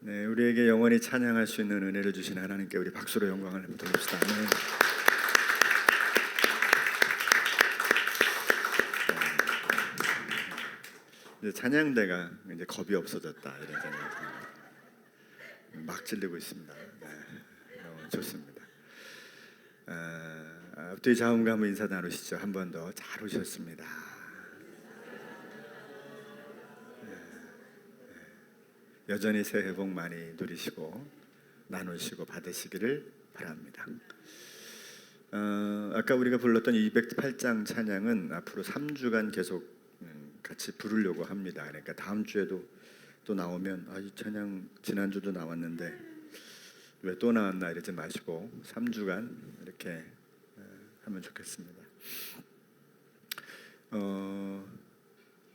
네, 우리에게 영원히 찬양할 수 있는 은혜를 주신 하나님께 우리 박수로 영광을 돌립시다. 아멘. 이제 찬양대가 이제 겁이 없어졌다 이런 생각이 막 질리고 있습니다. 네, 너무 좋습니다. 앞뒤 자음과 한번 인사 나누시죠. 한 번 더 잘 오셨습니다. 여전히 새해 복 많이 누리시고 나누시고 받으시기를 바랍니다. 아까 우리가 불렀던 208장 찬양은 앞으로 3주간 계속 같이 부르려고 합니다. 그러니까 다음 주에도 또 나오면 이 찬양 지난주도 나왔는데 왜 또 나왔나 이러지 마시고 3주간 이렇게 하면 좋겠습니다.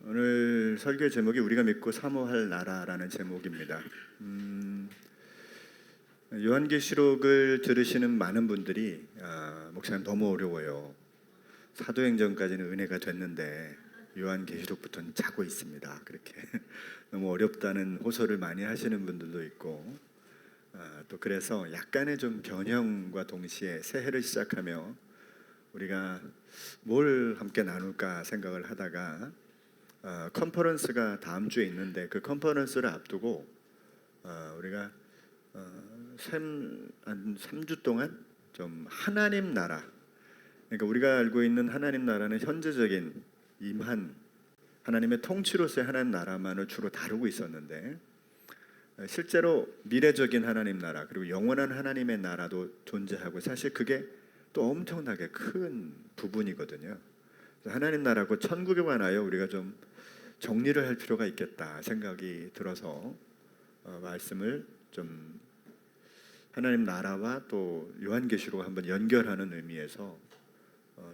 오늘 설교 제목이 우리가 믿고 사모할 나라라는 제목입니다. 요한계시록을 들으시는 많은 분들이 목사님 너무 어려워요. 사도행전까지는 은혜가 됐는데 요한계시록부터는 자고 있습니다. 그렇게 너무 어렵다는 호소를 많이 하시는 분들도 있고 또 그래서 약간의 좀 변형과 동시에 새해를 시작하며 우리가 뭘 함께 나눌까 생각을 하다가 컨퍼런스가 다음 주에 있는데 그 컨퍼런스를 앞두고 우리가 한 3주 동안 좀 하나님 나라, 그러니까 우리가 알고 있는 하나님 나라는 현재적인 임한 하나님의 통치로서의 하나님 나라만을 주로 다루고 있었는데 실제로 미래적인 하나님 나라 그리고 영원한 하나님의 나라도 존재하고 사실 그게 또 엄청나게 큰 부분이거든요. 하나님 나라고 천국에 관하여 우리가 좀 정리를 할 필요가 있겠다 생각이 들어서 말씀을 좀 하나님 나라와 또 요한계시록 한번 연결하는 의미에서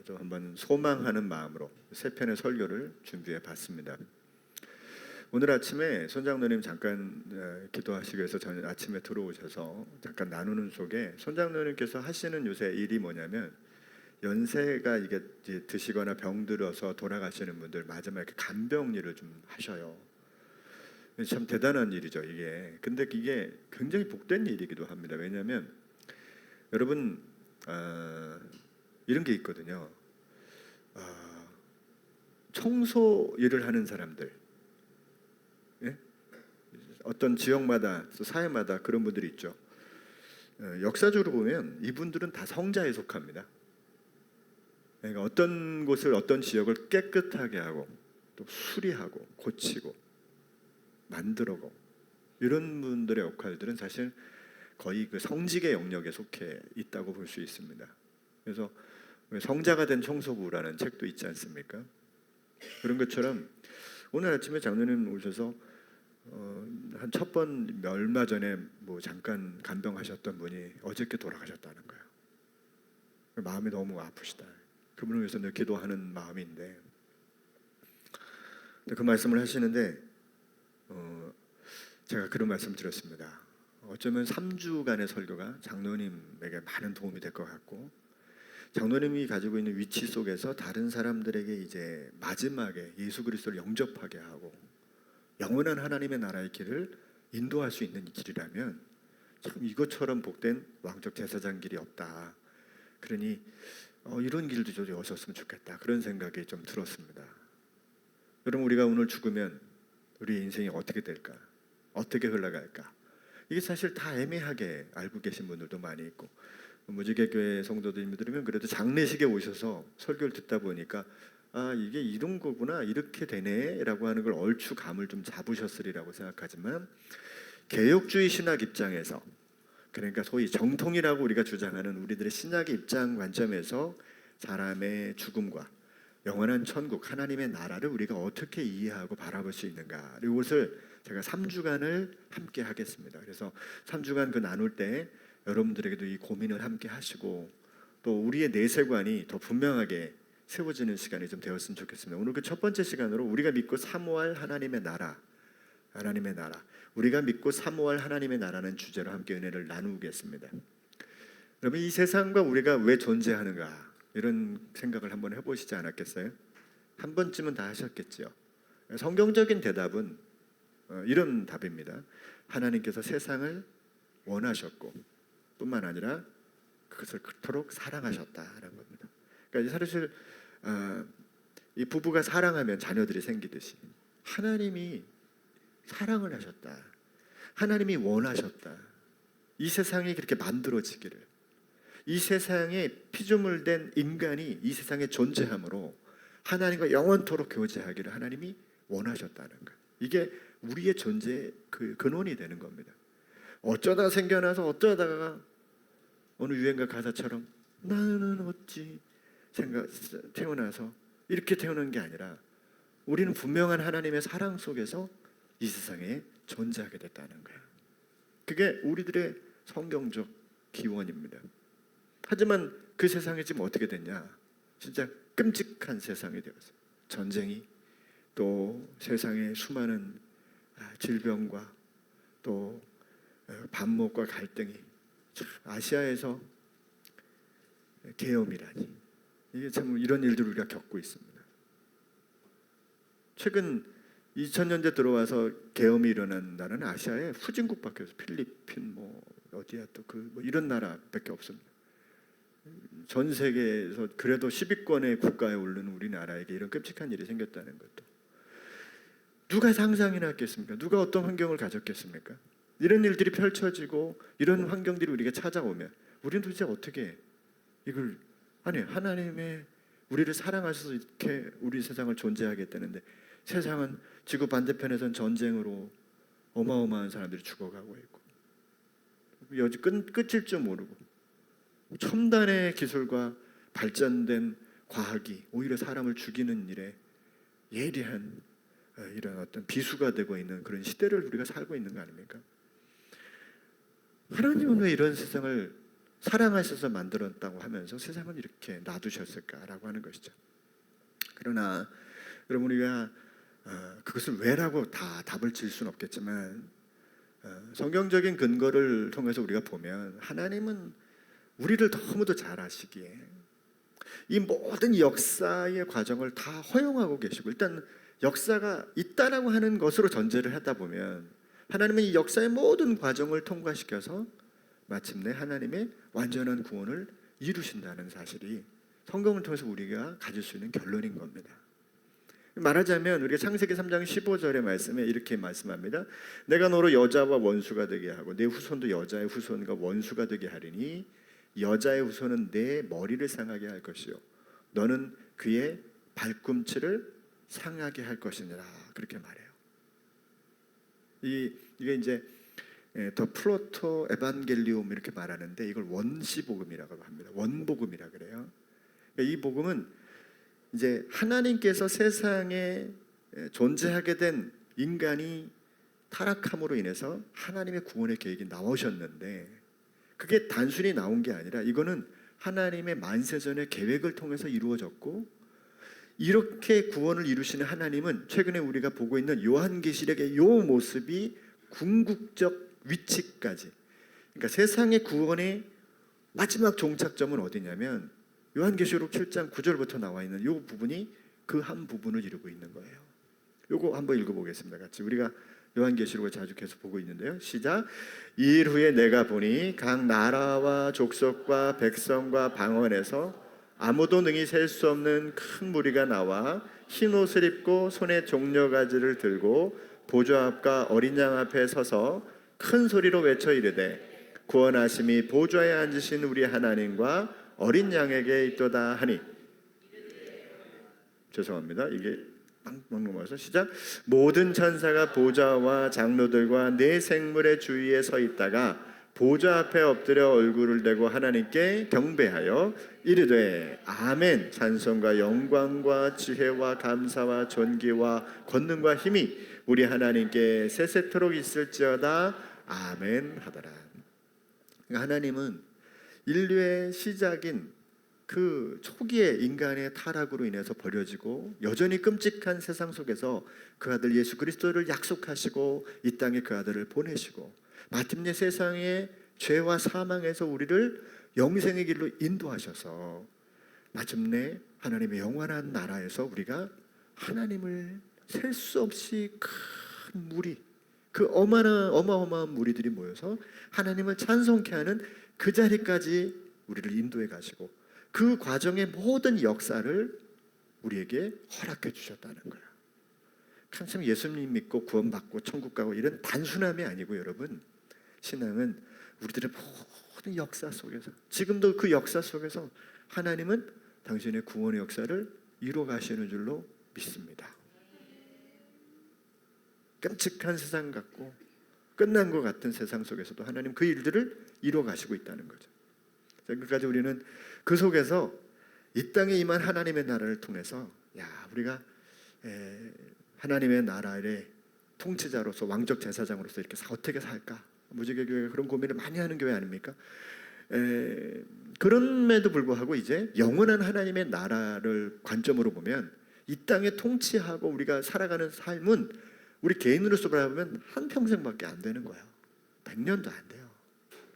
좀 한번 소망하는 마음으로 세 편의 설교를 준비해 봤습니다. 오늘 아침에 손장로님 잠깐 기도하시기 위해서 저는 아침에 들어오셔서 잠깐 나누는 속에 손장로님께서 하시는 요새 일이 뭐냐면 연세가 이게 드시거나 병들어서 돌아가시는 분들 마지막에 간병일을 좀 하셔요. 참 대단한 일이죠 이게. 근데 이게 굉장히 복된 일이기도 합니다. 왜냐하면 여러분 이런 게 있거든요. 청소 일을 하는 사람들, 예? 어떤 지역마다 또 사회마다 그런 분들이 있죠. 역사적으로 보면 이분들은 다 성자에 속합니다. 그러니까 어떤 곳을 어떤 지역을 깨끗하게 하고 또 수리하고 고치고 만들어고 이런 분들의 역할들은 사실 거의 그 성직의 영역에 속해 있다고 볼 수 있습니다. 그래서 성자가 된 청소부라는 책도 있지 않습니까? 그런 것처럼 오늘 아침에 장로님 오셔서 한 첫 번 얼마 전에 뭐 잠깐 간병하셨던 분이 어저께 돌아가셨다는 거예요. 마음이 너무 아프시다. 그분을 위해서 늘 기도하는 마음인데 그 말씀을 하시는데 제가 그런 말씀 드렸습니다. 어쩌면 3주간의 설교가 장로님에게 많은 도움이 될 것 같고 장로님이 가지고 있는 위치 속에서 다른 사람들에게 이제 마지막에 예수 그리스도를 영접하게 하고 영원한 하나님의 나라의 길을 인도할 수 있는 길이라면 참 이것처럼 복된 왕적 제사장 길이 없다. 그러니 이런 길도 좀 여셨으면 좋겠다. 그런 생각이 좀 들었습니다. 여러분 우리가 오늘 죽으면 우리 인생이 어떻게 될까? 어떻게 흘러갈까? 이게 사실 다 애매하게 알고 계신 분들도 많이 있고 무지개교회 성도들이 들으면 그래도 장례식에 오셔서 설교를 듣다 보니까 이게 이런 거구나 이렇게 되네 라고 하는 걸 얼추 감을 좀 잡으셨으리라고 생각하지만 개혁주의 신학 입장에서 그러니까 소위 정통이라고 우리가 주장하는 우리들의 신학의 입장 관점에서 사람의 죽음과 영원한 천국 하나님의 나라를 우리가 어떻게 이해하고 바라볼 수 있는가 이것을 제가 3주간을 함께 하겠습니다. 그래서 3주간 그 나눌 때 여러분들에게도 이 고민을 함께 하시고 또 우리의 내세관이 더 분명하게 세워지는 시간이 좀 되었으면 좋겠습니다. 오늘 그 첫 번째 시간으로 우리가 믿고 사모할 하나님의 나라, 하나님의 나라, 우리가 믿고 사모할 하나님의 나라는 주제로 함께 은혜를 나누겠습니다. 여러분 이 세상과 우리가 왜 존재하는가 이런 생각을 한번 해보시지 않았겠어요? 한 번쯤은 다 하셨겠죠. 성경적인 대답은 이런 답입니다. 하나님께서 세상을 원하셨고 뿐만 아니라 그것을 그토록 사랑하셨다라는 겁니다. 그러니까 사실 이 부부가 사랑하면 자녀들이 생기듯이 하나님이 사랑을 하셨다. 하나님이 원하셨다. 이 세상이 그렇게 만들어지기를, 이 세상에 피조물 된 인간이 이 세상에 존재함으로 하나님과 영원토록 교제하기를 하나님이 원하셨다는 것. 이게 우리의 존재의 그 근원이 되는 겁니다. 어쩌다 생겨나서 어쩌다가 어느 유행가 가사처럼 나는 어찌 태어나서 이렇게 태어난 게 아니라 우리는 분명한 하나님의 사랑 속에서 이 세상에 존재하게 됐다는 거예요. 그게 우리들의 성경적 기원입니다. 하지만 그 세상이 지금 어떻게 됐냐? 진짜 끔찍한 세상이 되었어요. 전쟁이, 또 세상의 수많은 질병과 또 반목과 갈등이, 아시아에서 계엄이라니, 이게 참 이런 일들을 우리가 겪고 있습니다. 최근 2000년대 들어와서 계엄이 일어난 나라는 아시아의 후진국밖에 없어요. 필리핀, 어디야 또 이런 나라밖에 없습니다. 전 세계에서 그래도 10위권의 국가에 오르는 우리나라에게 이런 끔찍한 일이 생겼다는 것도 누가 상상이나 했겠습니까? 누가 어떤 환경을 가졌겠습니까? 이런 일들이 펼쳐지고 이런 환경들이 우리에게 찾아오면 우리는 도대체 어떻게 이걸, 아니, 하나님의 우리를 사랑하셔서 이렇게 우리 세상을 존재하게 했다는데 세상은 지구 반대편에선 전쟁으로 어마어마한 사람들이 죽어가고 있고 여지 끝일 줄 모르고 첨단의 기술과 발전된 과학이 오히려 사람을 죽이는 일에 예리한 이런 어떤 비수가 되고 있는 그런 시대를 우리가 살고 있는 거 아닙니까? 하나님은 왜 이런 세상을 사랑하셔서 만들었다고 하면서 세상을 이렇게 놔두셨을까라고 하는 것이죠. 그러나 여러분, 우리가 그것을 왜라고 다 답을 질 수는 없겠지만 성경적인 근거를 통해서 우리가 보면 하나님은 우리를 너무도 잘 아시기에 이 모든 역사의 과정을 다 허용하고 계시고, 일단 역사가 있다라고 하는 것으로 전제를 하다 보면 하나님은 이 역사의 모든 과정을 통과시켜서 마침내 하나님의 완전한 구원을 이루신다는 사실이 성경을 통해서 우리가 가질 수 있는 결론인 겁니다. 말하자면 우리가 창세기 3장 15절의 말씀에 이렇게 말씀합니다. 내가 너로 여자와 원수가 되게 하고 내 후손도 여자의 후손과 원수가 되게 하리니 여자의 후손은 내 머리를 상하게 할 것이요 너는 그의 발꿈치를 상하게 할 것이니라. 그렇게 말해요. 이게 이제 더 플로토 에반겔리움 이렇게 말하는데 이걸 원시복음이라고 합니다. 원복음이라 그래요. 이 복음은 이제 하나님께서 세상에 존재하게 된 인간이 타락함으로 인해서 하나님의 구원의 계획이 나오셨는데 그게 단순히 나온 게 아니라 이거는 하나님의 만세전의 계획을 통해서 이루어졌고, 이렇게 구원을 이루시는 하나님은 최근에 우리가 보고 있는 요한계시록의 요 모습이 궁극적 위치까지, 그러니까 세상의 구원의 마지막 종착점은 어디냐면 요한계시록 7장 9절부터 나와 있는 이 부분이 그 한 부분을 이루고 있는 거예요. 요거 한번 읽어보겠습니다. 같이 우리가 요한계시록을 자주 계속 보고 있는데요. 시작. 이일 후에 내가 보니 각 나라와 족속과 백성과 방언에서 아무도 능히 셀 수 없는 큰 무리가 나와 흰 옷을 입고 손에 종려가지를 들고 보좌 앞과 어린 양 앞에 서서 큰 소리로 외쳐 이르되 구원하심이 보좌에 앉으신 우리 하나님과 어린 양에게 있도다 하니, 죄송합니다. 이게 빵빵 넘어서 시작. 모든 천사가 보좌와 장로들과 네 생물의 주위에 서 있다가 보좌 앞에 엎드려 얼굴을 대고 하나님께 경배하여 이르되 아멘. 찬송과 영광과 지혜와 감사와 존귀와 권능과 힘이 우리 하나님께 세세토록 있을지어다. 아멘 하더라. 하나님은 인류의 시작인 그 초기의 인간의 타락으로 인해서 버려지고 여전히 끔찍한 세상 속에서 그 아들 예수 그리스도를 약속하시고 이 땅에 그 아들을 보내시고 마침내 세상의 죄와 사망에서 우리를 영생의 길로 인도하셔서 마침내 하나님의 영원한 나라에서 우리가 하나님을 셀 수 없이 큰 무리, 그 어마어마한 무리들이 모여서 하나님을 찬송케 하는 그 자리까지 우리를 인도해 가시고 그 과정의 모든 역사를 우리에게 허락해 주셨다는 거예요. 한참 예수님 믿고 구원받고 천국 가고 이런 단순함이 아니고 여러분, 신앙은 우리들의 모든 역사 속에서, 지금도 그 역사 속에서 하나님은 당신의 구원의 역사를 이루어 가시는 줄로 믿습니다. 끔찍한 세상 같고 끝난 것 같은 세상 속에서도 하나님 그 일들을 이루어 가시고 있다는 거죠. 그까지 우리는 그 속에서 이 땅에 임한 하나님의 나라를 통해서 우리가 하나님의 나라의 통치자로서, 왕적 제사장으로서 이렇게 어떻게 살까? 무지개교회가 그런 고민을 많이 하는 교회 아닙니까? 그럼에도 불구하고 이제 영원한 하나님의 나라를 관점으로 보면 이 땅에 통치하고 우리가 살아가는 삶은 우리 개인으로서 바라보면 한평생밖에 안 되는 거예요. 100년도 안 돼요.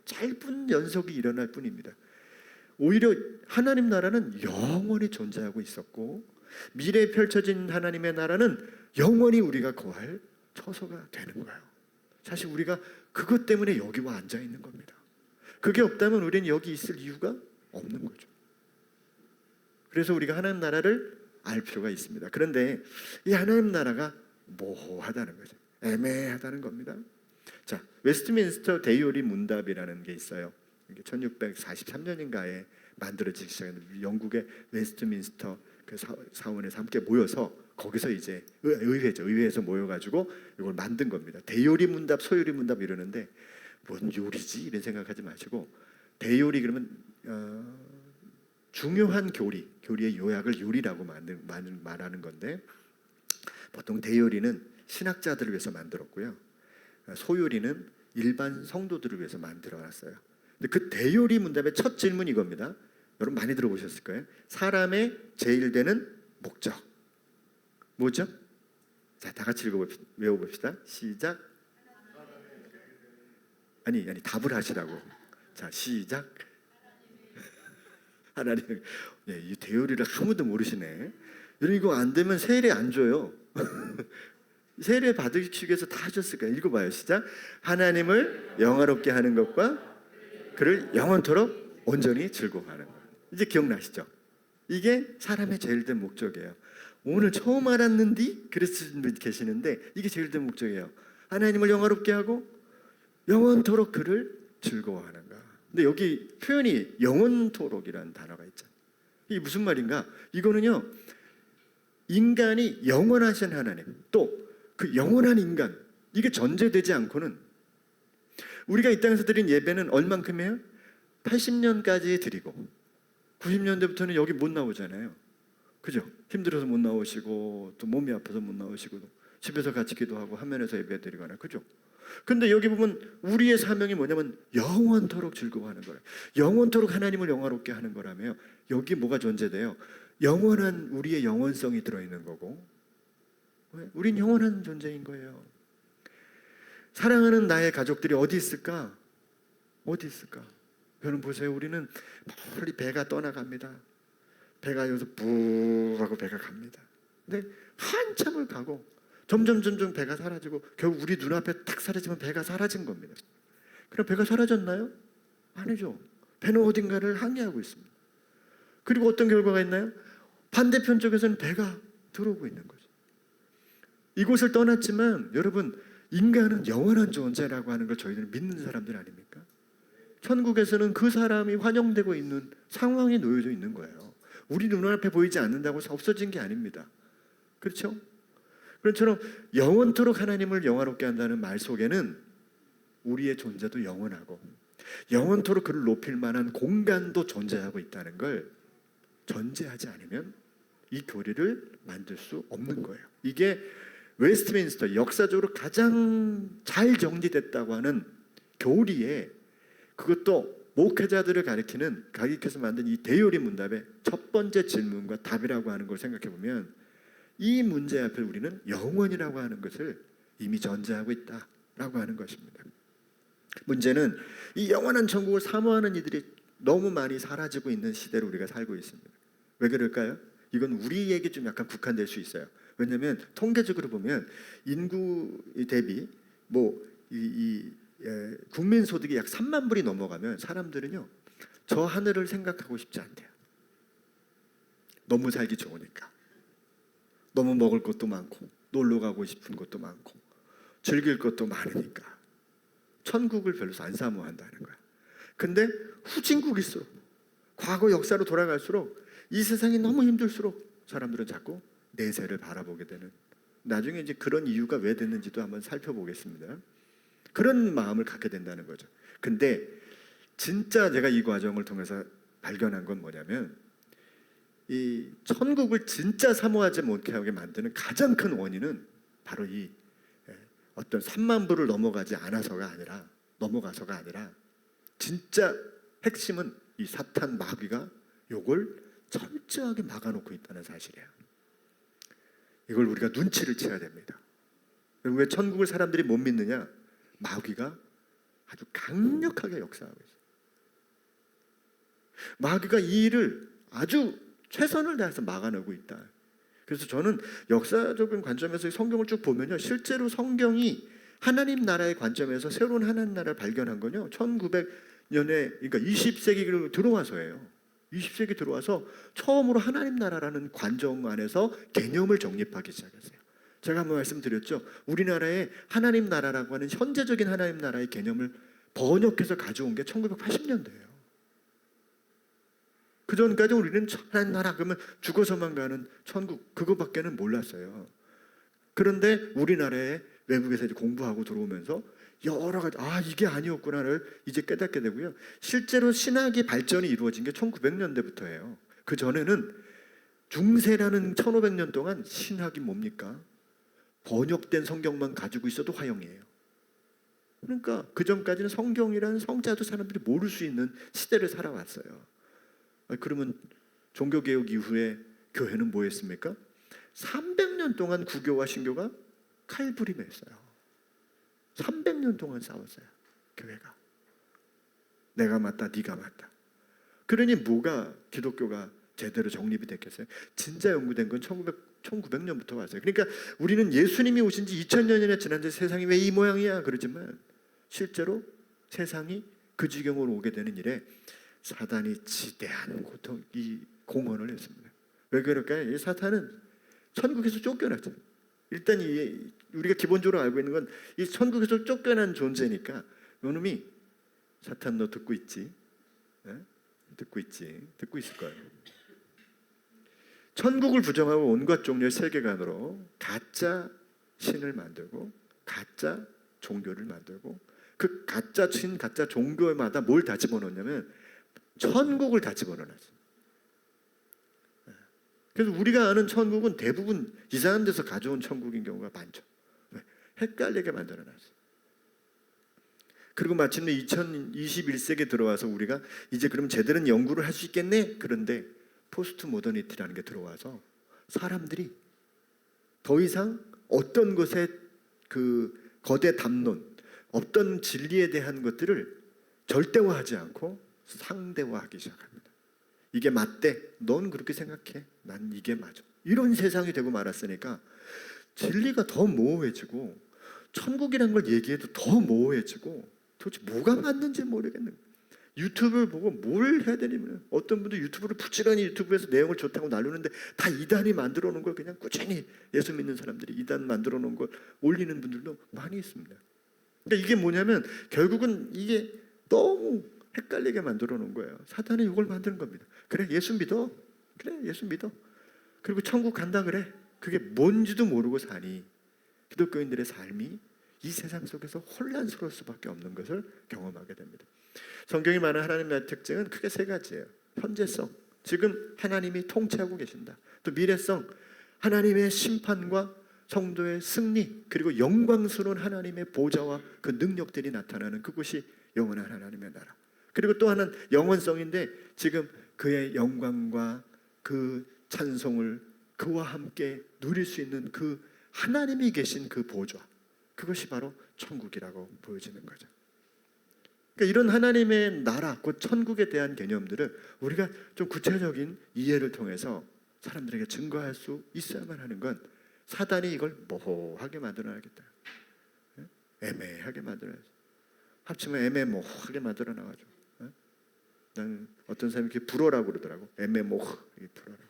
짧은 연속이 일어날 뿐입니다. 오히려 하나님 나라는 영원히 존재하고 있었고 미래에 펼쳐진 하나님의 나라는 영원히 우리가 거할 처소가 되는 거예요. 사실 우리가 그것 때문에 여기 와 앉아 있는 겁니다. 그게 없다면 우리는 여기 있을 이유가 없는 거죠. 그래서 우리가 하나님 나라를 알 필요가 있습니다. 그런데 이 하나님 나라가 모호하다는 거죠. 애매하다는 겁니다. 자, 웨스트민스터 대요리 문답이라는 게 있어요. 이게 1643년인가에 만들어지기 시작했는데 영국의 웨스트민스터 그 사원에서 함께 모여서 거기서 이제 의회에서 모여가지고 이걸 만든 겁니다. 대요리 문답, 소요리 문답 이러는데 뭔 요리지 이런 생각하지 마시고 대요리 그러면 중요한 교리의 요약을 요리라고 말하는 건데 보통 대요리는 신학자들을 위해서 만들었고요. 소요리는 일반 성도들을 위해서 만들어놨어요. 근데 그 대요리 문답의 첫 질문이 이겁니다. 여러분 많이 들어보셨을 거예요. 사람의 제일 되는 목적 뭐죠? 자, 다 같이 외워봅시다. 시작. 아니 답을 하시라고. 자, 시작. 하나님. 이 대요리를 아무도 모르시네. 여러분 이거 안 되면 세례 안 줘요. 세례 받으시기 위해서 다 하셨을 거예요. 읽어봐요. 시작. 하나님을 영화롭게 하는 것과 그를 영원토록 온전히 즐거워하는 것. 이제 기억나시죠? 이게 사람의 제일 된 목적이에요. 오늘 처음 알았는디? 그랬을 분 계시는데 이게 제일 된 목적이에요. 하나님을 영화롭게 하고 영원토록 그를 즐거워하는가. 근데 여기 표현이 영원토록이라는 단어가 있잖아요. 이게 무슨 말인가? 이거는요, 인간이 영원하신 하나님, 또 그 영원한 인간, 이게 전제되지 않고는 우리가 이 땅에서 드린 예배는 얼만큼이에요? 80년까지 드리고 90년대부터는 여기 못 나오잖아요. 그죠? 힘들어서 못 나오시고 또 몸이 아파서 못 나오시고 집에서 같이 기도하고 화면에서 예배 드리거나, 그죠? 근데 여기 보면 우리의 사명이 뭐냐면 영원토록 즐거워하는 거예요. 영원토록 하나님을 영화롭게 하는 거라며 여기 뭐가 존재돼요? 영원한 우리의 영원성이 들어있는 거고, 우린 영원한 존재인 거예요. 사랑하는 나의 가족들이 어디 있을까? 어디 있을까? 여러분 보세요. 우리는 멀리 배가 떠나갑니다. 배가 여기서 부 하고 배가 갑니다. 근데 한참을 가고 점점 배가 사라지고 결국 우리 눈앞에 탁 사라지면 배가 사라진 겁니다. 그럼 배가 사라졌나요? 아니죠. 배는 어딘가를 항해하고 있습니다. 그리고 어떤 결과가 있나요? 반대편 쪽에서는 배가 들어오고 있는 거죠. 이곳을 떠났지만 여러분, 인간은 영원한 존재라고 하는 걸 저희들은 믿는 사람들 아닙니까? 천국에서는 그 사람이 환영되고 있는 상황이 놓여져 있는 거예요. 우리 눈앞에 보이지 않는다고 해서 없어진 게 아닙니다. 그렇죠? 그런처럼 영원토록 하나님을 영화롭게 한다는 말 속에는 우리의 존재도 영원하고 영원토록 그를 높일 만한 공간도 존재하고 있다는 걸 전제하지 않으면 이 교리를 만들 수 없는 거예요. 이게 웨스트민스터 역사적으로 가장 잘 정리됐다고 하는 교리에, 그것도 목회자들을 가리켜서 만든 이 대요리 문답의 첫 번째 질문과 답이라고 하는 걸 생각해 보면 이 문제 앞에 우리는 영원이라고 하는 것을 이미 전제하고 있다라고 하는 것입니다. 문제는 이 영원한 천국을 사모하는 이들이 너무 많이 사라지고 있는 시대로 우리가 살고 있습니다. 왜 그럴까요? 이건 우리에게 좀 약간 국한될 수 있어요. 왜냐하면 통계적으로 보면 인구 대비 국민 소득이 약 3만 불이 넘어가면 사람들은요 저 하늘을 생각하고 싶지 않대요. 너무 살기 좋으니까. 너무 먹을 것도 많고 놀러 가고 싶은 것도 많고 즐길 것도 많으니까 천국을 별로 안 사모한다는 거야. 근데 후진국일수록 과거 역사로 돌아갈수록 이 세상이 너무 힘들수록 사람들은 자꾸 내세를 바라보게 되는, 나중에 이제 그런 이유가 왜 됐는지도 한번 살펴보겠습니다. 그런 마음을 갖게 된다는 거죠. 근데 진짜 제가 이 과정을 통해서 발견한 건 뭐냐면 이 천국을 진짜 사모하지 못하게 만드는 가장 큰 원인은 바로 이 어떤 3만 불을 넘어가서가 아니라 진짜 핵심은 이 사탄 마귀가 요걸 철저하게 막아놓고 있다는 사실이에요. 이걸 우리가 눈치를 채야 됩니다. 왜 천국을 사람들이 못 믿느냐? 마귀가 아주 강력하게 역사하고 있어요. 마귀가 이 일을 아주 최선을 다해서 막아내고 있다. 그래서 저는 역사적인 관점에서 성경을 쭉 보면요, 실제로 성경이 하나님 나라의 관점에서 새로운 하나님 나라를 발견한 건요 1900년에, 그러니까 20세기로 들어와서예요. 20세기 들어와서 처음으로 하나님 나라라는 관점 안에서 개념을 정립하기 시작했어요. 제가 한번 말씀드렸죠. 우리나라의 하나님 나라라고 하는 현재적인 하나님 나라의 개념을 번역해서 가져온 게 1980년대예요. 그 전까지 우리는 하나님 나라 그러면 죽어서만 가는 천국 그거밖에는 몰랐어요. 그런데 우리나라에 외국에서 이제 공부하고 들어오면서 여러 가지 이게 아니었구나를 이제 깨닫게 되고요. 실제로 신학의 발전이 이루어진 게 1900년대부터예요. 그 전에는 중세라는 1500년 동안 신학이 뭡니까? 번역된 성경만 가지고 있어도 화형이에요. 그러니까 그 전까지는 성경이라는 성자도 사람들이 모를 수 있는 시대를 살아왔어요. 그러면 종교개혁 이후에 교회는 뭐 했습니까? 300년 동안 구교와 신교가 칼부림했어요. 300년 동안 싸웠어요. 교회가. 내가 맞다, 네가 맞다. 그러니 뭐가 기독교가 제대로 정립이 됐겠어요? 진짜 연구된 건 1900년부터 왔어요. 그러니까 우리는 예수님이 오신 지 2000년이나 지난데 세상이 왜 이 모양이야 그러지만 실제로 세상이 그 지경으로 오게 되는 일에 사단이 지대한 고통, 이 공헌을 했습니다. 왜 그럴까요? 이 사탄은 천국에서 쫓겨났죠. 일단 우리가 기본적으로 알고 있는 건 이 천국에서 쫓겨난 존재니까 요놈이 사탄 너 듣고 있지? 네? 듣고 있을 거예요. 천국을 부정하고 온갖 종류의 세계관으로 가짜 신을 만들고 가짜 종교를 만들고 그 가짜 신, 가짜 종교마다 뭘 다 집어넣냐면 천국을 다 집어넣어놨어요. 그래서 우리가 아는 천국은 대부분 이상한 데서 가져온 천국인 경우가 많죠. 헷갈리게 만들어놨어요. 그리고 마침내 2021세기에 들어와서 우리가 이제 그럼 제대로 연구를 할 수 있겠네? 그런데 포스트 모더니티라는 게 들어와서 사람들이 더 이상 어떤 것에 그 거대 담론, 어떤 진리에 대한 것들을 절대화하지 않고 상대화하기 시작합니다. 이게 맞대. 넌 그렇게 생각해. 난 이게 맞아. 이런 세상이 되고 말았으니까 진리가 더 모호해지고 천국이라는 걸 얘기해도 더 모호해지고 도대체 뭐가 맞는지 모르겠는 거예요. 유튜브를 보고 뭘 해야 되냐면 어떤 분들 유튜브를 부지런히 유튜브에서 내용을 좋다고 나누는데 다 이단이 만들어 놓은 걸 그냥 꾸준히 예수 믿는 사람들이 이단 만들어 놓은 걸 올리는 분들도 많이 있습니다. 그러니까 이게 뭐냐면 결국은 이게 너무 헷갈리게 만들어 놓은 거예요. 사탄이 이걸 만드는 겁니다. 그래 예수 믿어. 그래 예수 믿어. 그리고 천국 간다 그래. 그게 뭔지도 모르고 사니 기독교인들의 삶이 이 세상 속에서 혼란스러울 수밖에 없는 것을 경험하게 됩니다. 성경이 말하는 하나님 나라의 특징은 크게 세 가지예요. 현재성, 지금 하나님이 통치하고 계신다. 또 미래성, 하나님의 심판과 성도의 승리, 그리고 영광스러운 하나님의 보좌와 그 능력들이 나타나는 그것이 영원한 하나님의 나라. 그리고 또 하나는 영원성인데 지금 그의 영광과 그 찬송을 그와 함께 누릴 수 있는 그 하나님이 계신 그 보좌, 그것이 바로 천국이라고 보여지는 거죠. 그러니까 이런 하나님의 나라, 곧 천국에 대한 개념들을 우리가 좀 구체적인 이해를 통해서 사람들에게 증거할 수 있어야만 하는 건 사단이 이걸 모호하게 만들어야겠다. 애매하게 만들어야지. 합치면 애매모호하게 만들어 놔가지고. 난 어떤 사람이 이렇게 불어라고 그러더라고. 애매모호하게 불어라고.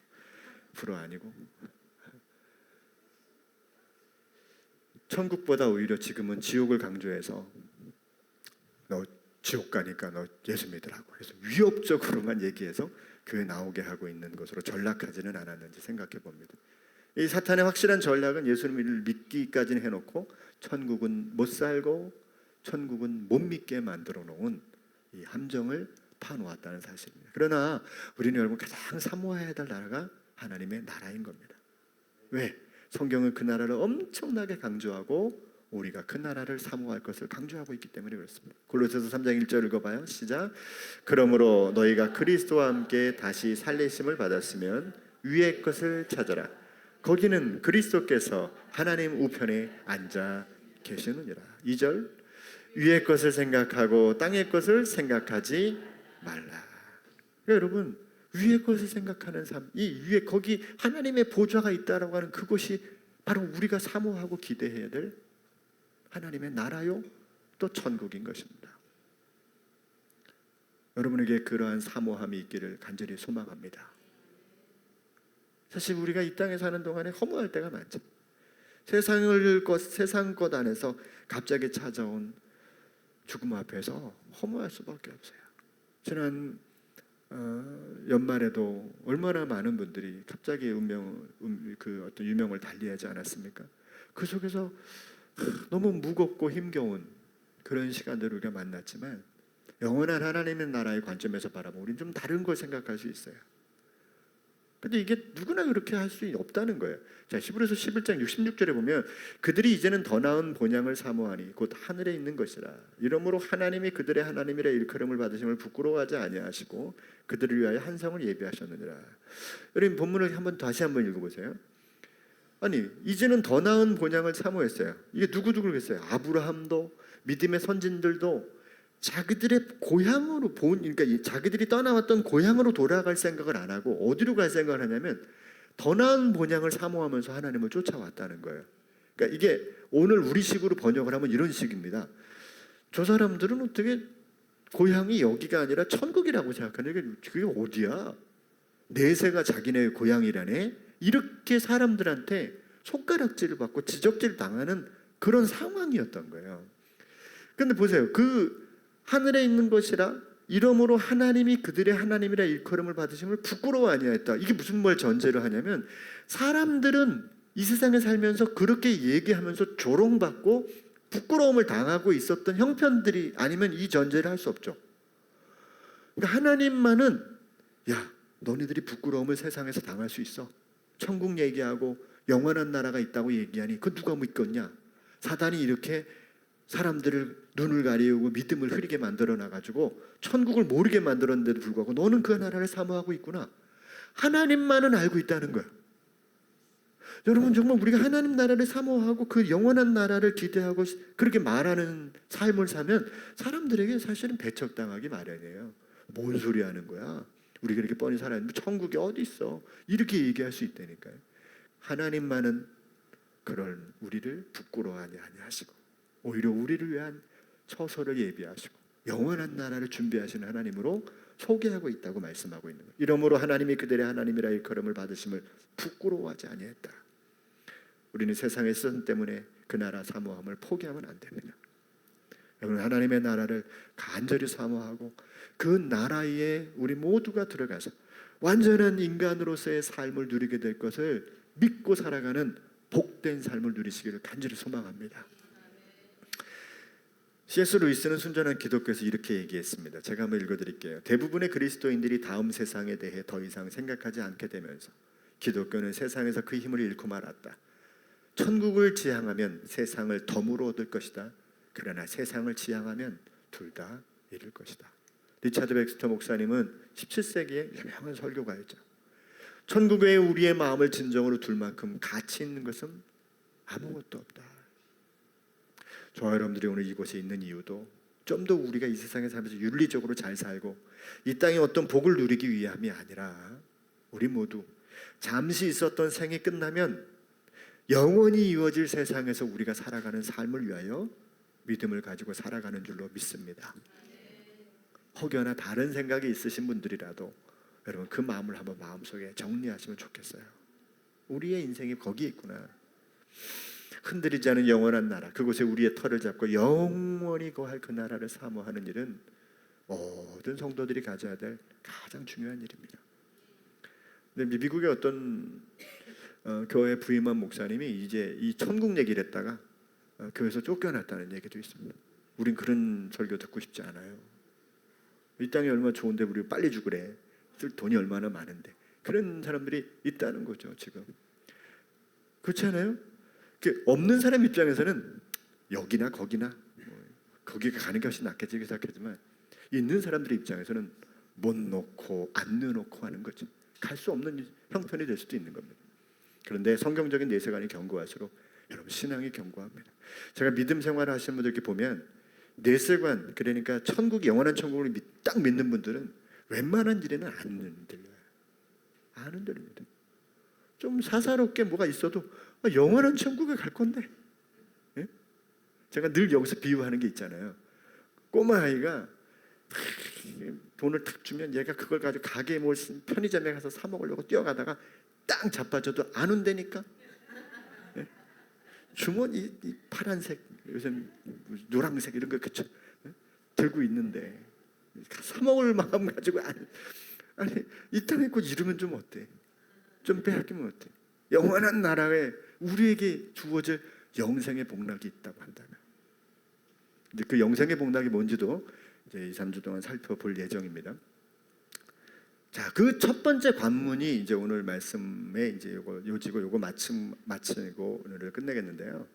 불어 아니고. 천국보다 오히려 지금은 지옥을 강조해서 너 지옥 가니까 너 예수 믿으라고. 그래서 위협적으로만 얘기해서 교회 나오게 하고 있는 것으로 전락하지는 않았는지 생각해 봅니다. 이 사탄의 확실한 전략은 예수님을 믿기까지는 해놓고 천국은 못 살고 천국은 못 믿게 만들어 놓은 이 함정을 파놓았다는 사실입니다. 그러나 우리는 여러분 가장 사모해야 될 나라가 하나님의 나라인 겁니다. 왜? 성경은 그 나라를 엄청나게 강조하고 우리가 그 나라를 사모할 것을 강조하고 있기 때문에 그렇습니다. 골로새서 3장 1절 읽어봐요. 시작. 그러므로 너희가 그리스도와 함께 다시 살리심을 받았으면 위의 것을 찾아라. 거기는 그리스도께서 하나님 우편에 앉아 계시느니라. 2절. 위의 것을 생각하고 땅의 것을 생각하지 말라. 여러분, 위의 것을 생각하는 삶, 이 위에 거기 하나님의 보좌가 있다라고 하는 그것이 바로 우리가 사모하고 기대해야 될 하나님의 나라요, 또 천국인 것입니다. 여러분에게 그러한 사모함이 있기를 간절히 소망합니다. 사실 우리가 이 땅에 사는 동안에 허무할 때가 많죠. 세상 것 안에서 갑자기 찾아온 죽음 앞에서 허무할 수밖에 없어요. 지난 연말에도 얼마나 많은 분들이 갑자기 어떤 유명을 달리하지 않았습니까? 그 속에서 너무 무겁고 힘겨운 그런 시간들을 우리가 만났지만 영원한 하나님의 나라의 관점에서 바라보면 우리는 좀 다른 걸 생각할 수 있어요. 근데 이게 누구나 그렇게 할 수 없다는 거예요. 자, 히브리서 11장 66절에 보면 그들이 이제는 더 나은 본향을 사모하니 곧 하늘에 있는 것이라. 이러므로 하나님이 그들의 하나님이라 일컬음을 받으심을 부끄러워하지 아니하시고 그들을 위하여 한 성을 예비하셨느니라. 여러분 본문을 다시 한번 읽어보세요. 아니 이제는 더 나은 본향을 사모했어요. 이게 누구겠어요? 아브라함도 믿음의 선진들도 자기들의 고향으로 그러니까 자기들이 떠나왔던 고향으로 돌아갈 생각을 안 하고 어디로 갈 생각을 하냐면 더 나은 본향을 사모하면서 하나님을 쫓아왔다는 거예요. 그러니까 이게 오늘 우리식으로 번역을 하면 이런 식입니다. 저 사람들은 어떻게 고향이 여기가 아니라 천국이라고 생각하는 게 그게 어디야? 내세가 자기네 고향이라네? 이렇게 사람들한테 손가락질을 받고 지적질 당하는 그런 상황이었던 거예요. 근데 보세요. 그 하늘에 있는 것이라 이러므로 하나님이 그들의 하나님이라 일컬음을 받으심을 부끄러워 아니하였다. 이게 무슨 말 전제를 하냐면 사람들은 이 세상에 살면서 그렇게 얘기하면서 조롱받고 부끄러움을 당하고 있었던 형편들이 아니면 이 전제를 할 수 없죠. 그러니까 하나님만은 야 너네들이 부끄러움을 세상에서 당할 수 있어. 천국 얘기하고 영원한 나라가 있다고 얘기하니 그 누가 믿겠냐. 사단이 이렇게 사람들을 눈을 가리우고 믿음을 흐리게 만들어놔가지고 천국을 모르게 만들었는데도 불구하고 너는 그 나라를 사모하고 있구나. 하나님만은 알고 있다는 거야. 여러분 정말 우리가 하나님 나라를 사모하고 그 영원한 나라를 기대하고 그렇게 말하는 삶을 사면 사람들에게 사실은 배척당하기 마련이에요. 뭔 소리 하는 거야. 우리가 이렇게 뻔히 살았는데 천국이 어디 있어. 이렇게 얘기할 수 있다니까요. 하나님만은 그런 우리를 부끄러워하지 아니하시고 오히려 우리를 위한 처소를 예비하시고 영원한 나라를 준비하시는 하나님으로 소개하고 있다고 말씀하고 있는 거예요. 이러므로 하나님이 그들의 하나님이라 일컬음을 받으심을 부끄러워하지 아니했다. 우리는 세상의 선 때문에 그 나라 사모함을 포기하면 안 됩니다. 여러분 하나님의 나라를 간절히 사모하고 그 나라에 우리 모두가 들어가서 완전한 인간으로서의 삶을 누리게 될 것을 믿고 살아가는 복된 삶을 누리시기를 간절히 소망합니다. C.S. 루이스는 순전한 기독교에서 이렇게 얘기했습니다. 제가 한번 읽어드릴게요. 대부분의 그리스도인들이 다음 세상에 대해 더 이상 생각하지 않게 되면서 기독교는 세상에서 그 힘을 잃고 말았다. 천국을 지향하면 세상을 덤으로 얻을 것이다. 그러나 세상을 지향하면 둘 다 잃을 것이다. 리차드 백스터 목사님은 17세기의 유명한 설교가였죠. 천국에 우리의 마음을 진정으로 둘 만큼 가치 있는 것은 아무것도 없다. 저와 여러분들이 오늘 이곳에 있는 이유도 좀 더 우리가 이 세상에 살면서 윤리적으로 잘 살고 이 땅에 어떤 복을 누리기 위함이 아니라 우리 모두 잠시 있었던 생이 끝나면 영원히 이어질 세상에서 우리가 살아가는 삶을 위하여 믿음을 가지고 살아가는 줄로 믿습니다. 혹여나 다른 생각이 있으신 분들이라도 여러분 그 마음을 한번 마음속에 정리하시면 좋겠어요. 우리의 인생이 거기에 있구나. 흔들리지 않은 영원한 나라, 그곳에 우리의 터를 잡고 영원히 거할 그 나라를 사모하는 일은 모든 성도들이 가져야 될 가장 중요한 일입니다. 근데 미국의 어떤 교회 부임한 목사님이 이제 이 천국 얘기를 했다가 교회에서 쫓겨났다는 얘기도 있습니다. 우린 그런 설교 듣고 싶지 않아요. 이 땅이 얼마나 좋은데 우리 빨리 죽으래. 쓸 돈이 얼마나 많은데. 그런 사람들이 있다는 거죠 지금. 그렇지 않아요? 없는 사람 입장에서는 여기나 거기나 거기가 가는 것이 낫겠지 생각하지만, 있는 사람들의 입장에서는 못 놓고 안 내놓고 하는 거죠. 갈 수 없는 형편이 될 수도 있는 겁니다. 그런데 성경적인 내세관이 견고할수록 여러분 신앙이 견고합니다. 제가 믿음 생활을 하시는 분들 이렇게 보면 내세관, 그러니까 천국, 영원한 천국을 딱 믿는 분들은 웬만한 일에는 안 흔들려요. 안 흔들립니다. 좀 사사롭게 뭐가 있어도 영원한 천국에 갈 건데. 예? 제가 늘 여기서 비유하는 게 있잖아요. 꼬마 아이가 돈을 탁 주면 얘가 그걸 가지고 가게에 편의점에 가서 사 먹으려고 뛰어가다가 땅 자빠져도 안 온다니까. 예? 주머니 이 파란색, 요새 노란색 이런 거 그쵸? 예? 들고 있는데 사 먹을 마음 가지고 아니 이 땅에 있고 이러면 좀 어때? 좀 빼앗기면 어때? 영원한 나라에 우리에게 주어질 영생의 복락이 있다고 한다면, 이제 그 영생의 복락이 뭔지도 이제 2, 3주 동안 살펴볼 예정입니다. 자, 그 첫 번째 관문이 이제 오늘 말씀에 이제 요거 마치고 오늘을 끝내겠는데요.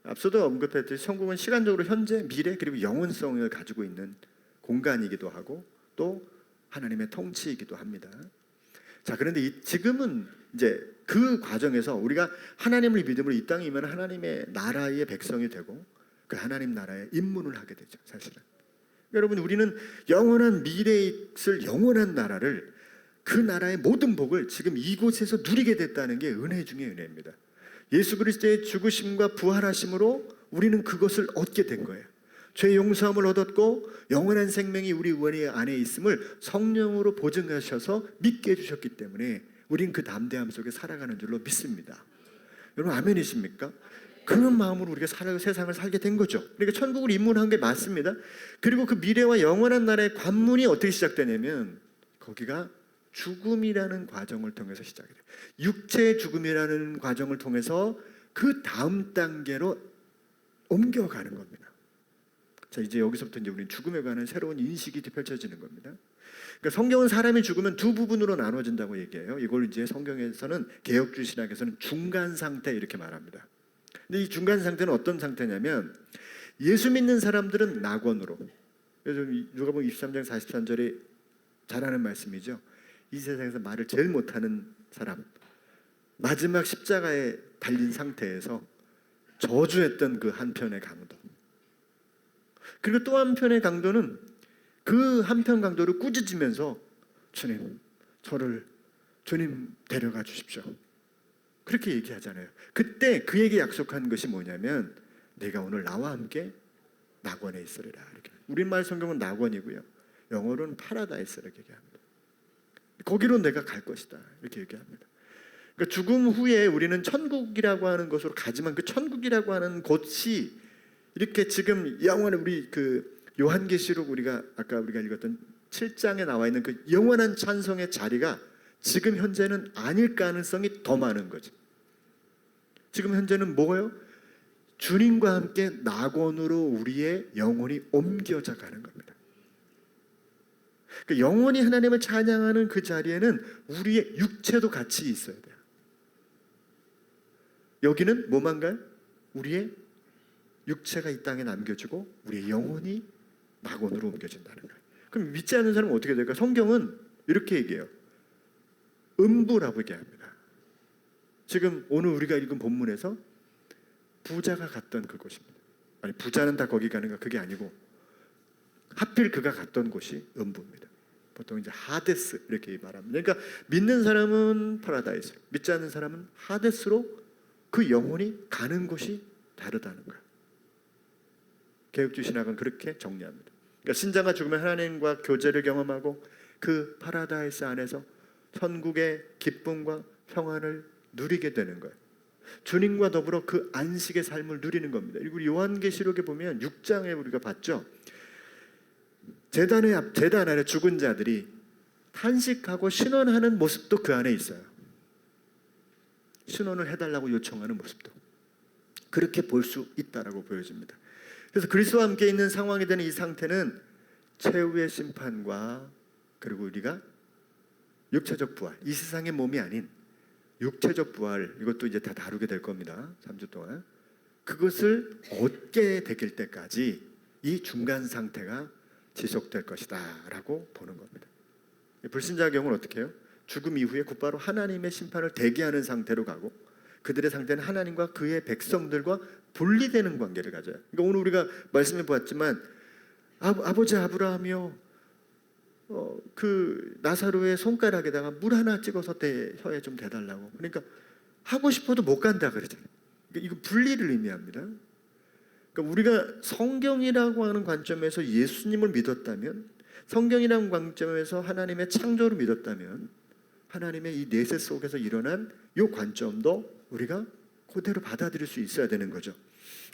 앞서도 언급했듯이 천국은 시간적으로 현재, 미래 그리고 영원성을 가지고 있는 공간이기도 하고 또 하나님의 통치이기도 합니다. 자, 그런데 지금은 이제 그 과정에서 우리가 하나님을 믿음으로 이 땅에 임하는 하나님의 나라의 백성이 되고 그 하나님 나라에 입문을 하게 되죠. 사실은 여러분, 우리는 영원한 미래에 있을 영원한 나라를, 그 나라의 모든 복을 지금 이곳에서 누리게 됐다는 게 은혜 중에 은혜입니다. 예수 그리스도의 죽으심과 부활하심으로 우리는 그것을 얻게 된 거예요. 죄 용서함을 얻었고 영원한 생명이 우리 안에 있음을 성령으로 보증하셔서 믿게 해주셨기 때문에 우린 그 담대함 속에 살아가는 줄로 믿습니다. 여러분 아멘이십니까? 그런 마음으로 우리가 세상을 살게 된 거죠. 그러니까 천국을 입문한 게 맞습니다. 그리고 그 미래와 영원한 나라의 관문이 어떻게 시작되냐면 거기가 죽음이라는 과정을 통해서 시작이 돼요. 육체의 죽음이라는 과정을 통해서 그 다음 단계로 옮겨가는 겁니다. 자, 이제 여기서부터 이제 우리는 죽음에 관한 새로운 인식이 펼쳐지는 겁니다. 그러니까 성경은 사람이 죽으면 두 부분으로 나눠진다고 얘기해요. 이걸 이제 성경에서는 개혁주의 신학에서는 중간 상태 이렇게 말합니다. 근데 이 중간 상태는 어떤 상태냐면, 예수 믿는 사람들은 낙원으로, 누가복음 23장 43절에 잘하는 말씀이죠. 이 세상에서 말을 제일 못하는 사람, 마지막 십자가에 달린 상태에서 저주했던 그 한편의 강도, 그리고 또 한편의 강도는 그 한편 강도를 꾸짖으면서 주님 데려가 주십시오, 그렇게 얘기하잖아요. 그때 그에게 약속한 것이 뭐냐면 내가 오늘 나와 함께 낙원에 있으리라. 이렇게. 우리말 성경은 낙원이고요, 영어로는 파라다이스라고 얘기합니다. 거기로 내가 갈 것이다 이렇게 얘기합니다. 그러니까 죽음 후에 우리는 천국이라고 하는 곳으로 가지만, 그 천국이라고 하는 곳이 이렇게 지금 영원한 우리 그 요한계시록 아까 우리가 읽었던 7장에 나와 있는 그 영원한 찬송의 자리가 지금 현재는 아닐 가능성이 더 많은 거죠. 지금 현재는 뭐예요? 주님과 함께 낙원으로 우리의 영혼이 옮겨져 가는 겁니다. 그러니까 영원히 하나님을 찬양하는 그 자리에는 우리의 육체도 같이 있어야 돼요. 여기는 뭐만가요? 우리의 육체가 이 땅에 남겨지고 우리의 영혼이 낙원으로 옮겨진다는 거예요. 그럼 믿지 않는 사람은 어떻게 될까요? 성경은 이렇게 얘기해요. 음부라고 얘기합니다. 지금 오늘 우리가 읽은 본문에서 부자가 갔던 그곳입니다. 아니, 부자는 다 거기 가는가? 그게 아니고 하필 그가 갔던 곳이 음부입니다. 보통 이제 하데스 이렇게 말합니다. 그러니까 믿는 사람은 파라다이스, 믿지 않는 사람은 하데스로 그 영혼이 가는 곳이 다르다는 거예요. 개혁주의 신학은 그렇게 정리합니다. 그러니까 신자가 죽으면 하나님과 교제를 경험하고 그 파라다이스 안에서 천국의 기쁨과 평안을 누리게 되는 거예요. 주님과 더불어 그 안식의 삶을 누리는 겁니다. 그리고 요한계시록에 보면 6장에 우리가 봤죠. 제단 안에 죽은 자들이 탄식하고 신원하는 모습도 그 안에 있어요. 신원을 해달라고 요청하는 모습도 그렇게 볼 수 있다라고 보여집니다. 그래서 그리스도와 함께 있는 상황이 되는 이 상태는 최후의 심판과 그리고 우리가 육체적 부활, 이 세상의 몸이 아닌 육체적 부활, 이것도 이제 다 다루게 될 겁니다. 3주 동안. 그것을 얻게 되길 때까지 이 중간 상태가 지속될 것이다 라고 보는 겁니다. 불신자의 경우는 어떻게 해요? 죽음 이후에 곧바로 하나님의 심판을 대기하는 상태로 가고 그들의 상태는 하나님과 그의 백성들과 분리되는 관계를 가져요. 그러니까 오늘 우리가 말씀해 보았지만 아버지 아브라함이요, 그 나사로의 손가락에다가 물 하나 찍어서 혀에 좀 대달라고. 그러니까 하고 싶어도 못 간다 그러잖아요. 그러니까 이거 분리를 의미합니다. 그러니까 우리가 성경이라고 하는 관점에서 예수님을 믿었다면, 성경이라는 관점에서 하나님의 창조를 믿었다면, 하나님의 이 내세 속에서 일어난 이 관점도 우리가 그대로 받아들일 수 있어야 되는 거죠.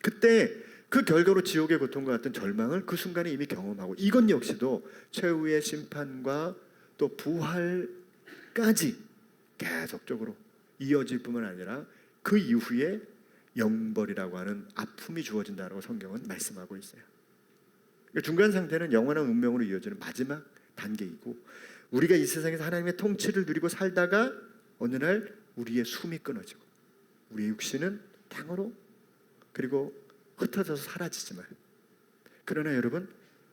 그때 그 결과로 지옥의 고통과 같은 절망을 그 순간에 이미 경험하고, 이것 역시도 최후의 심판과 또 부활까지 계속적으로 이어질 뿐만 아니라 그 이후에 영벌이라고 하는 아픔이 주어진다고 성경은 말씀하고 있어요. 중간 상태는 영원한 운명으로 이어지는 마지막 단계이고, 우리가 이 세상에서 하나님의 통치를 누리고 살다가 어느 날 우리의 숨이 끊어지고 우리의 육신은 땅으로 그리고 흩어져서 사라지지만, 그러나 여러분,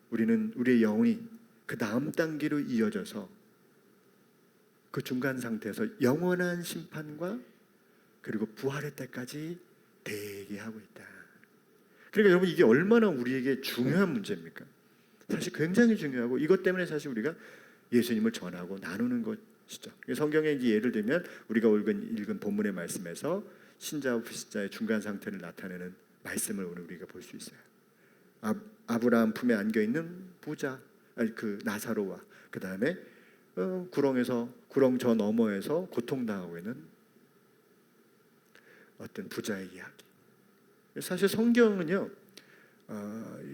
우리는 우리의 영혼이 그 다음 단계로 이어져서 그 중간 상태에서 영원한 심판과 그리고 부활의 때까지 대기하고 있다. 그러니까 여러분, 이게 얼마나 우리에게 중요한 문제입니까? 사실 굉장히 중요하고, 이것 때문에 사실 우리가 예수님을 전하고 나누는 것이죠. 성경에 이제 예를 들면 우리가 읽은 본문의 말씀에서 신자와 불신자의 중간 상태를 나타내는 말씀을 오늘 우리가 볼 수 있어요. 아브라함 품에 안겨 있는 부자, 그 나사로와 그 다음에 구렁 저 너머에서 고통당하고 있는 어떤 부자의 이야기. 사실 성경은요,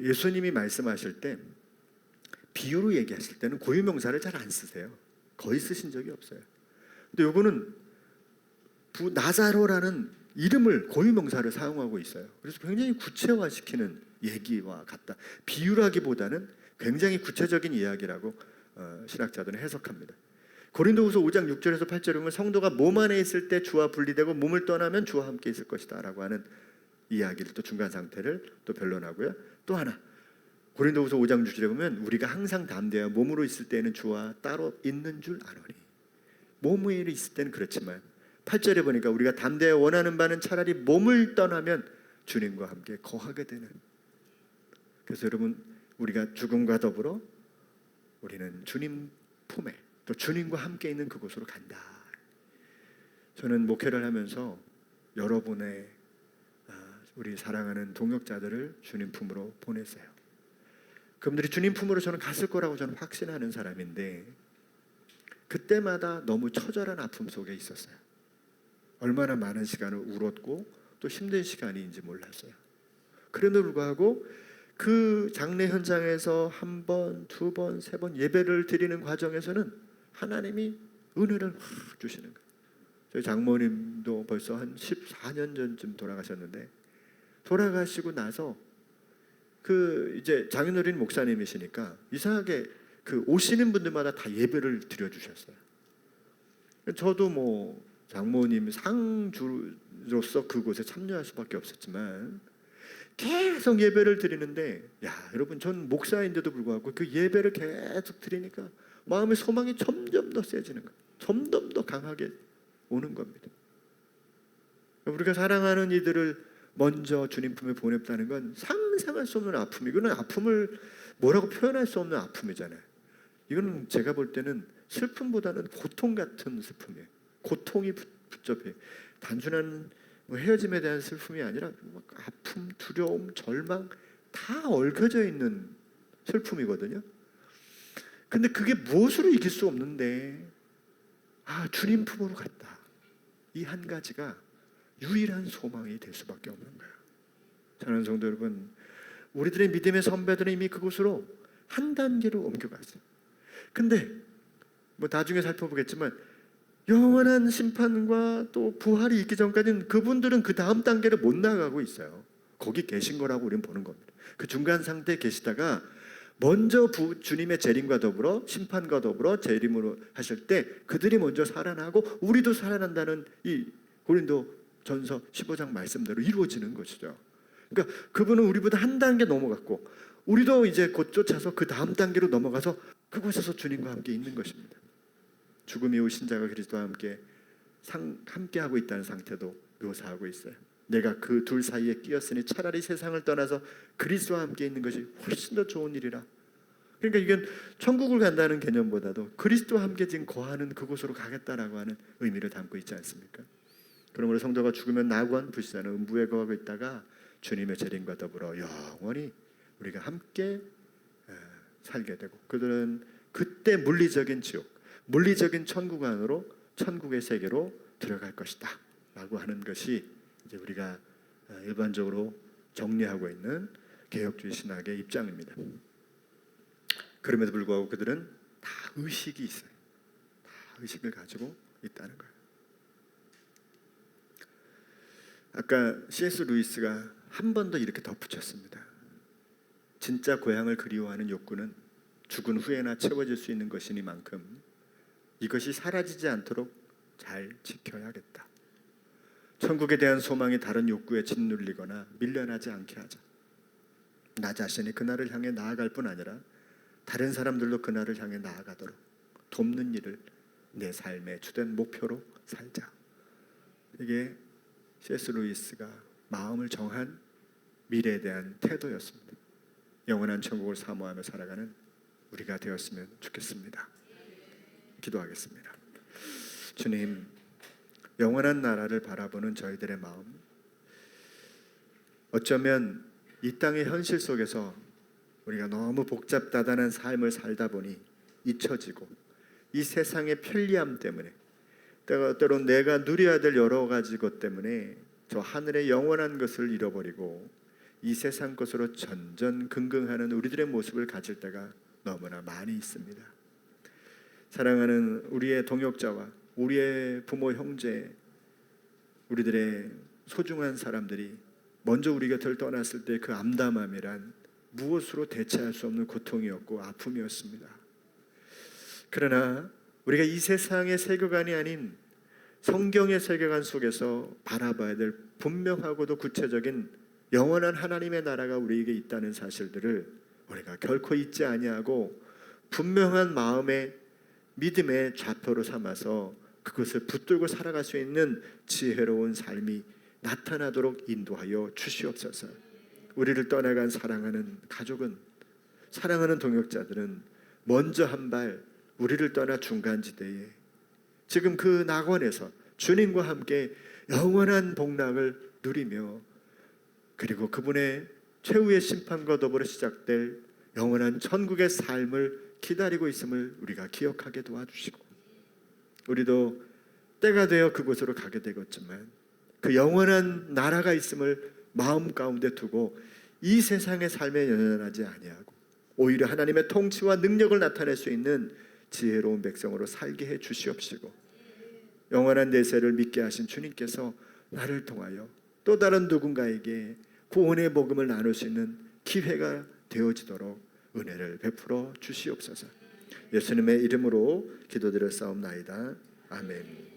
예수님이 말씀하실 때 비유로 얘기하실 때는 고유명사를 잘 안 쓰세요. 거의 쓰신 적이 없어요. 근데 요거는 나사로라는 이름을 고유명사를 사용하고 있어요. 그래서 굉장히 구체화시키는 얘기와 같다. 비유라기보다는 굉장히 구체적인 이야기라고 신학자들은 해석합니다. 고린도후서 5장 6절에서 8절에 보면 성도가 몸 안에 있을 때 주와 분리되고 몸을 떠나면 주와 함께 있을 것이다 라고 하는 이야기를, 또 중간 상태를 또 변론하고요. 또 하나, 고린도후서 5장 6절에 보면 우리가 항상 담대하여 몸으로 있을 때는 주와 따로 있는 줄 아노니. 몸에 있을 때는 그렇지만 8절에 보니까 우리가 담대하여 원하는 바는 차라리 몸을 떠나면 주님과 함께 거하게 되는. 그래서 여러분, 우리가 죽음과 더불어 우리는 주님 품에, 또 주님과 함께 있는 그곳으로 간다. 저는 목회를 하면서 여러분의 우리 사랑하는 동역자들을 주님 품으로 보냈어요. 그분들이 주님 품으로 저는 갔을 거라고 저는 확신하는 사람인데, 그때마다 너무 처절한 아픔 속에 있었어요. 얼마나 많은 시간을 울었고 또 힘든 시간인지 몰랐어요. 그럼에도 불구하고 그 장례 현장에서 한 번, 두 번, 세 번 예배를 드리는 과정에서는 하나님이 은혜를 확 주시는 거예요. 저희 장모님도 벌써 한 14년 전쯤 돌아가셨는데, 돌아가시고 나서 그 이제 장인어른 목사님이시니까 이상하게 그 오시는 분들마다 다 예배를 드려주셨어요. 저도 뭐 장모님 상주로서 그곳에 참여할 수밖에 없었지만 계속 예배를 드리는데, 야 여러분, 전 목사인데도 불구하고 그 예배를 계속 드리니까 마음의 소망이 점점 더 세지는 거예요. 점점 더 강하게 오는 겁니다. 우리가 사랑하는 이들을 먼저 주님 품에 보냈다는 건 상상할 수 없는 아픔. 이거는 아픔을 뭐라고 표현할 수 없는 아픔이잖아요. 이거는 제가 볼 때는 슬픔보다는 고통 같은 슬픔이에요. 고통이 붙잡혀요. 단순한 헤어짐에 대한 슬픔이 아니라 아픔, 두려움, 절망 다 얽혀져 있는 슬픔이거든요. 근데 그게 무엇으로 이길 수 없는데 주님 품으로 갔다. 이 한 가지가 유일한 소망이 될 수밖에 없는 거예요. 사랑하는 성도 여러분, 우리들의 믿음의 선배들은 이미 그곳으로 한 단계로 옮겨갔어요. 근데 나중에 살펴보겠지만 영원한 심판과 또 부활이 있기 전까지는 그분들은 그 다음 단계를 못 나가고 있어요. 거기 계신 거라고 우리는 보는 겁니다. 그 중간 상태에 계시다가 먼저 주님의 재림과 더불어 심판과 더불어 재림으로 하실 때 그들이 먼저 살아나고 우리도 살아난다는 이 고린도전서 15장 말씀대로 이루어지는 것이죠. 그러니까 그분은 우리보다 한 단계 넘어갔고 우리도 이제 곧 쫓아서 그 다음 단계로 넘어가서 그곳에서 주님과 함께 있는 것입니다. 죽음 이후 신자가 그리스도와 함께 하고 있다는 상태도 묘사하고 있어요. 내가 그 둘 사이에 끼었으니 차라리 세상을 떠나서 그리스도와 함께 있는 것이 훨씬 더 좋은 일이라. 그러니까 이건 천국을 간다는 개념보다도 그리스도와 함께 지금 거하는 그곳으로 가겠다라고 하는 의미를 담고 있지 않습니까? 그러므로 성도가 죽으면 낙원 불사는 음부에 거하고 있다가 주님의 재림과 더불어 영원히 우리가 함께 살게 되고 그들은 그때 물리적인 지옥, 물리적인 천국 안으로 천국의 세계로 들어갈 것이다 라고 하는 것이 이제 우리가 일반적으로 정리하고 있는 개혁주의 신학의 입장입니다. 그럼에도 불구하고 그들은 다 의식이 있어요. 다 의식을 가지고 있다는 거예요. 아까 C.S. 루이스가 한 번 더 이렇게 덧붙였습니다. 진짜 고향을 그리워하는 욕구는 죽은 후에나 채워질 수 있는 것이니만큼 이것이 사라지지 않도록 잘 지켜야겠다. 천국에 대한 소망이 다른 욕구에 짓눌리거나 밀려나지 않게 하자. 나 자신이 그날을 향해 나아갈 뿐 아니라 다른 사람들도 그날을 향해 나아가도록 돕는 일을 내 삶의 주된 목표로 살자. 이게 C.S. 루이스가 마음을 정한 미래에 대한 태도였습니다. 영원한 천국을 사모하며 살아가는 우리가 되었으면 좋겠습니다. 기도하겠습니다. 주님, 영원한 나라를 바라보는 저희들의 마음, 어쩌면 이 땅의 현실 속에서 우리가 너무 복잡다단한 삶을 살다 보니 잊혀지고 이 세상의 편리함 때문에 때론 내가 누려야 될 여러 가지 것 때문에 저 하늘의 영원한 것을 잃어버리고 이 세상 것으로 전전긍긍하는 우리들의 모습을 가질 때가 너무나 많이 있습니다. 사랑하는 우리의 동역자와 우리의 부모, 형제, 우리들의 소중한 사람들이 먼저 우리 곁을 떠났을 때 그 암담함이란 무엇으로 대체할 수 없는 고통이었고 아픔이었습니다. 그러나 우리가 이 세상의 세계관이 아닌 성경의 세계관 속에서 바라봐야 될 분명하고도 구체적인 영원한 하나님의 나라가 우리에게 있다는 사실들을 우리가 결코 잊지 아니하고 분명한 마음의 믿음의 좌표로 삼아서 그것을 붙들고 살아갈 수 있는 지혜로운 삶이 나타나도록 인도하여 주시옵소서. 우리를 떠나간 사랑하는 가족은, 사랑하는 동역자들은 먼저 한 발 우리를 떠나 중간지대에 지금 그 낙원에서 주님과 함께 영원한 복락을 누리며 그리고 그분의 최후의 심판과 더불어 시작될 영원한 천국의 삶을 기다리고 있음을 우리가 기억하게 도와주시고 우리도 때가 되어 그곳으로 가게 되겠지만 그 영원한 나라가 있음을 마음 가운데 두고 이 세상의 삶에 연연하지 아니하고 오히려 하나님의 통치와 능력을 나타낼 수 있는 지혜로운 백성으로 살게 해 주시옵시고 영원한 내세를 믿게 하신 주님께서 나를 통하여 또 다른 누군가에게 구원의 복음을 나눌 수 있는 기회가 되어지도록 은혜를 베풀어 주시옵소서. 예수님의 이름으로 기도드렸사옵나이다. 아멘.